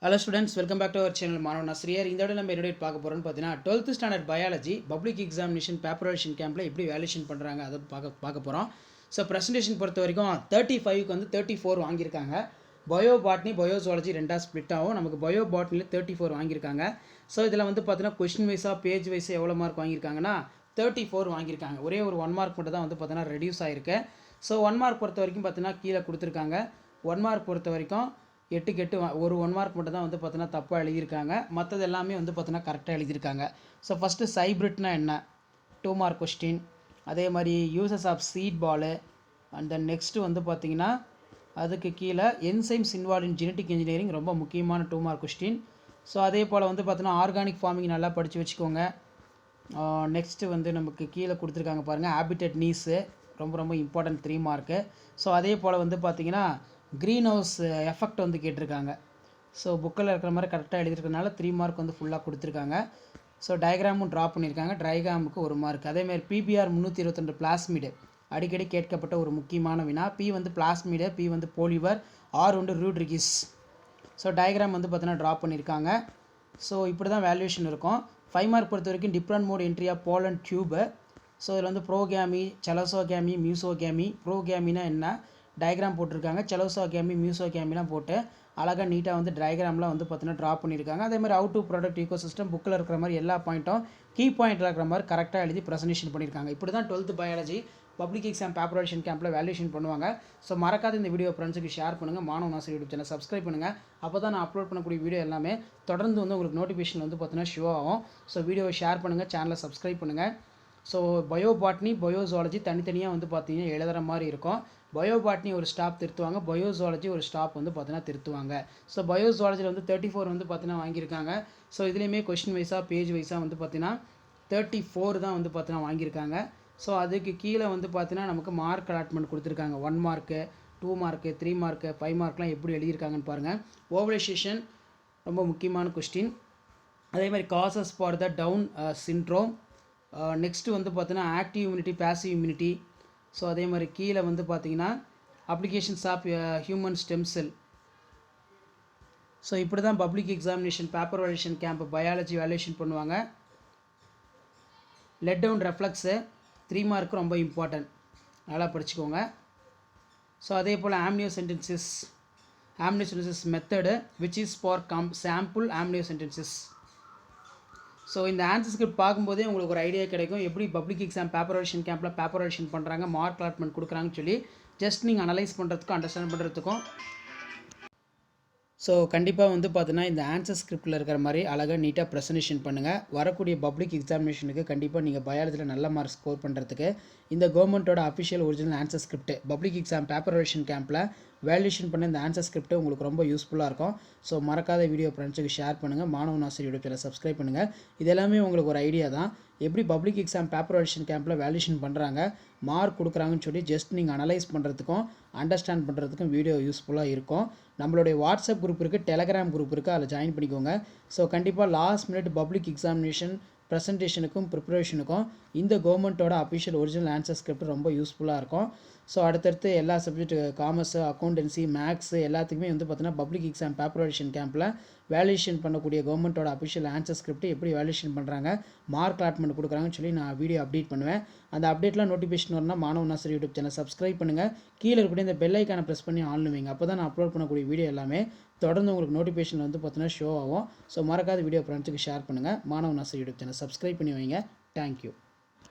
Hello students, welcome back to our channel Manav Nasriyar. இந்த வீடியோல நம்ம எடிட் பார்க்க போறோம்னு பார்த்தீங்கன்னா 12th standard biology public examination பேப்பரேஷன் கேம்ப்ல எப்படி வேல்யூஷன் பண்றாங்க அத பார்க்க போறோம். ஸோ பிரசன்டேஷன் பொறுத்த வரைக்கும் 35க்கு வந்து 34 வாங்கியிருக்காங்க. பயோ பாட்னி பயோ ஜுவாலஜி ரெண்டா ஸ்ப்ளிட் ஆகும். நமக்கு பயோ பாட்னியில் 34 வாங்கியிருக்காங்க. ஸோ இதில் வந்து பார்த்தீங்கன்னா கொஸ்டின் வைஸாக பேஜ் வைஸாக எவ்வளோ மார்க் வாங்கியிருக்காங்கன்னா 34 வாங்கியிருக்காங்க. ஒரே ஒரு 1 மார்க் மட்டும் தான் வந்து பார்த்தீங்கன்னா ரெடியூஸ் ஆகிருக்கு. ஸோ 1 மார்க் பொறுத்த வரைக்கும் பார்த்தீங்கன்னா கீழே கொடுத்துருக்காங்க. 1 மார்க் பொறுத்த வரைக்கும் 8க்கு 8 ஒரு 1 மார்க் மட்டும் தான் வந்து பார்த்தீங்கன்னா தப்பாக எழுதியிருக்காங்க. மற்றது எல்லாமே வந்து பார்த்தீங்கன்னா கரெக்டாக எழுதியிருக்காங்க. ஸோ ஃபஸ்ட்டு சைப்ரிட்னா என்ன 2 மார்க் கொஸ்டின், அதே மாதிரி uses of seed ball, and then next வந்து பார்த்தீங்கன்னா அதுக்கு கீழே enzymes involve in genetic engineering ரொம்ப முக்கியமான 2 மார்க் கொஸ்டின். ஸோ அதே போல் வந்து பார்த்தீங்கன்னா ஆர்கானிக் ஃபார்மிங் நல்லா படித்து வச்சுக்கோங்க. நெக்ஸ்ட்டு வந்து நமக்கு கீழே கொடுத்துருக்காங்க பாருங்கள் ஹேபிட்டட் நீஸு ரொம்ப இம்பார்ட்டன்ட் 3 மார்க்கு. ஸோ அதே போல் வந்து பார்த்தீங்கன்னா க்ரீன் ஹவுஸ் எஃபெக்ட் வந்து கேட்டிருக்காங்க. ஸோ புக்கில் இருக்கிற மாதிரி கரெக்டாக எழுதிருக்கனால 3 மார்க் வந்து ஃபுல்லாக கொடுத்துருக்காங்க. ஸோ டயக்ராமும் ட்ரா பண்ணியிருக்காங்க. டயக்ராமுக்கு 1 மார்க். அதேமாதிரி பிபிஆர் 322 பிளாஸ்மிடு அடிக்கடி கேட்கப்பட்ட ஒரு முக்கியமான வினா. பி வந்து பிளாஸ்மிடு, பி வந்து போலிவர், ஆர் வந்து ரூட்ரிகிஸ். ஸோ டயக்ராம் வந்து பார்த்தீங்கன்னா ட்ரா பண்ணியிருக்காங்க. ஸோ இப்படி தான் வேல்யூஷன் இருக்கும். 5 மார்க் பொறுத்த வரைக்கும் different mode entry of pollen tube. So இதில் வந்து ப்ரோகேமி, செலசோகேமி, மியூசோகேமி. ப்ரோகேமினா என்ன டயக்ராம் போட்டிருக்காங்க. செலோசோகேமி, மியூசோகேமிலாம் போட்டு அழகாக நீட்டாக வந்து டயக்ராம்லாம் வந்து பார்த்தீங்கன்னா ட்ரா பண்ணியிருக்காங்க. அதே மாதிரி out to product ecosystem புக்கில் இருக்கிற மாதிரி எல்லா பாயிண்ட்டும் கீ பாயிண்டில் இருக்கிற மாதிரி கரெக்டாக எழுதி ப்ரெசன்டேஷன் பண்ணியிருக்காங்க. இப்படி தான் 12th பயாலஜி பப்ளிக் எக்ஸாம் பேப்பரேஷன் கேம்பில் வேல்யூஷன் பண்ணுவாங்க. ஸோ மறக்காத இந்த வீடியோ ஃப்ரெண்ட்ஸுக்கு ஷேர் பண்ணுங்கள். மாணவ நாசர் யூடியூப் சேனல் சப்ஸ்கிரைப் பண்ணுங்கள். அப்போ தான் நான் அப்லோட் பண்ணக்கூடிய வீடியோ எல்லாமே தொடர்ந்து வந்து உங்களுக்கு நோட்டிஃபிகேஷன் வந்து பார்த்தீங்கன்னா ஷோ ஆகும். ஸோ வீடியோவை ஷேர் பண்ணுங்கள், சேனலை சப்ஸ்கிரைப் பண்ணுங்கள். ஸோ பயோபாட்னி பயோஜுவாலஜி தனித்தனியாக வந்து பார்த்தீங்கன்னா எழுதுகிற மாதிரி இருக்கும். பயோபாட்னி ஒரு ஸ்டாப் திருத்துவாங்க, பயோஜுவாலஜி ஒரு ஸ்டாப் வந்து பார்த்தீங்கன்னா திருத்துவாங்க. ஸோ பயோஜுவாலஜியில் வந்து 34 வந்து பார்த்தீங்கன்னா வாங்கியிருக்காங்க. ஸோ இதுலேயுமே கொஸ்டின் வைஸாக பேஜ் வைஸாக வந்து பார்த்தீங்கன்னா 34 தான் வந்து பார்த்தீங்கன்னா வாங்கியிருக்காங்க. ஸோ அதுக்கு கீழே வந்து பார்த்தீங்கன்னா நமக்கு மார்க் அலாட்மெண்ட் கொடுத்துருக்காங்க. 1 மார்க்கு, 2 மார்க்கு, 3 மார்க்கு, 5 மார்க்லாம் எப்படி எழுதியிருக்காங்கன்னு பாருங்கள். ஓவலைசேஷன் ரொம்ப முக்கியமான கொஸ்டின். அதே மாதிரி causes for the Down syndrome. Next வந்து பார்த்தீங்கன்னா active immunity, passive immunity. So அதே மாதிரி கீழே வந்து பார்த்தீங்கன்னா applications of human stem cell. So இப்படி தான் public examination paper valuation camp biology valuation பண்ணுவாங்க. லெட் டவுன் ரெஃப்ளெக்ஸு 3 மார்க்கு ரொம்ப இம்பார்ட்டன்ட், நல்லா படிச்சுக்கோங்க. ஸோ அதே போல் amniocentesis method which is for sample amniocentesis. So இந்த ஆன்சர் ஸ்கிரிப்ட் பார்க்கும்போதே உங்களுக்கு ஒரு ஐடியா கிடைக்கும் எப்படி பப்ளிக் எக்ஸாம் பேப்பரேஷன் கேம்பில் பேப்பரேஷன் பண்ணுறாங்க, மார்க் அலாட்மெண்ட் கொடுக்குறாங்கன்னு சொல்லி ஜஸ்ட் நீங்கள் அனலைஸ் பண்ணுறதுக்கும் அண்டர்ஸ்டாண்ட் பண்ணுறதுக்கும். ஸோ கண்டிப்பாக வந்து பார்த்தீங்கன்னா இந்த ஆன்சர் ஸ்கிரிப்டில் இருக்கிற மாதிரி அழகாக நீட்டாக ப்ரெசன்டேஷன் பண்ணுங்கள். வரக்கூடிய பப்ளிக் எக்ஸாமினேஷனுக்கு கண்டிப்பாக நீங்கள் பயாலஜியில் நல்ல மார்க் ஸ்கோர் பண்ணுறதுக்கு இந்த கவர்மெண்ட்டோட official original answer script public exam பேப்பரேஷன் கேம்பில் வேல்யூஷன் பண்ண இந்த ஆன்சர் ஸ்கிரிப்ட் உங்களுக்கு ரொம்ப யூஸ்ஃபுல்லாக இருக்கும். ஸோ மறக்காத வீடியோ ஃப்ரெண்ட்ஸுக்கு ஷேர் பண்ணுங்கள். மாணவ நாசர் யூடியூப் சேனல் சப்ஸ்கிரைப் பண்ணுங்கள். இது எல்லாமே உங்களுக்கு ஒரு ஐடியா தான் எப்படி பப்ளிக் எக்ஸாம் பேப்பரேஷன் கேம்பில் வேல்யூஷன் பண்ணுறாங்க, மார்க் கொடுக்குறாங்கன்னு சொல்லி ஜஸ்ட் நீங்கள் அனலைஸ் பண்ணுறதுக்கும் அண்டர்ஸ்டாண்ட் பண்ணுறதுக்கும் வீடியோ யூஸ்ஃபுல்லாக இருக்கும். நம்மளுடைய வாட்ஸ்அப் குரூப் இருக்குது, டெலகிராம் குரூப் இருக்குது, அதில் ஜாயின் பண்ணிக்கோங்க. ஸோ கண்டிப்பாக லாஸ்ட் மினிட் பப்ளிக் எக்ஸாமினேஷன் ப்ரெசன்டேஷனுக்கும் ப்ரிப்பரேஷனுக்கும் இந்த கவர்மெண்ட்டோட அஃபிஷியல் ஒரிஜினல் ஆன்சர் ஸ்கிரிப்ட் ரொம்ப யூஸ்ஃபுல்லாக இருக்கும். ஸோ அடுத்தடுத்து எல்லா சப்ஜெக்ட் காமர்ஸு, அக்கௌண்டன்சி, மேக்ஸு எல்லாத்துக்குமே வந்து பார்த்தீங்கன்னா பப்ளிக் எக்ஸாம் பேப்பரேஷன் கேம்பில் வேல்யூஷன் பண்ணக்கூடிய கவர்மெண்ட்டோட அஃபிஷியல் ஆன்சர் ஸ்கிரிப்ட் எப்படி வேல்யூஷன் பண்ணுறாங்க, மார்க் அலாட்மெண்ட் கொடுக்குறாங்கன்னு சொல்லி நான் வீடியோ அப்டேட் பண்ணுவேன். அந்த அப்டேட்லாம் நோட்டிஃபிகேஷன் வரணும்னா மாணவ நாசர் யூடியூப் சேனல் சப்ஸ்கிரைப் பண்ணுங்கள். கீழே இருக்கக்கூடிய இந்த பெல் ஐக்கானை ப்ரெஸ் பண்ணி ஆன் வைங்க. அப்போ தான் நான் அப்லோட் பண்ணக்கூடிய வீடியோ எல்லாமே தொடர்ந்து உங்களுக்கு நோட்டிஃபிகேஷன் வந்து பார்த்தீங்கன்னா ஷோ ஆகும். ஸோ மறக்காத வீடியோ ஃப்ரெண்ட்ஸுக்கு ஷேர் பண்ணுங்கள். மாணவ நாசர் யூடியூப் சேனல் சப்ஸ்கிரைப் பண்ணி வைங்க. தேங்க்யூ.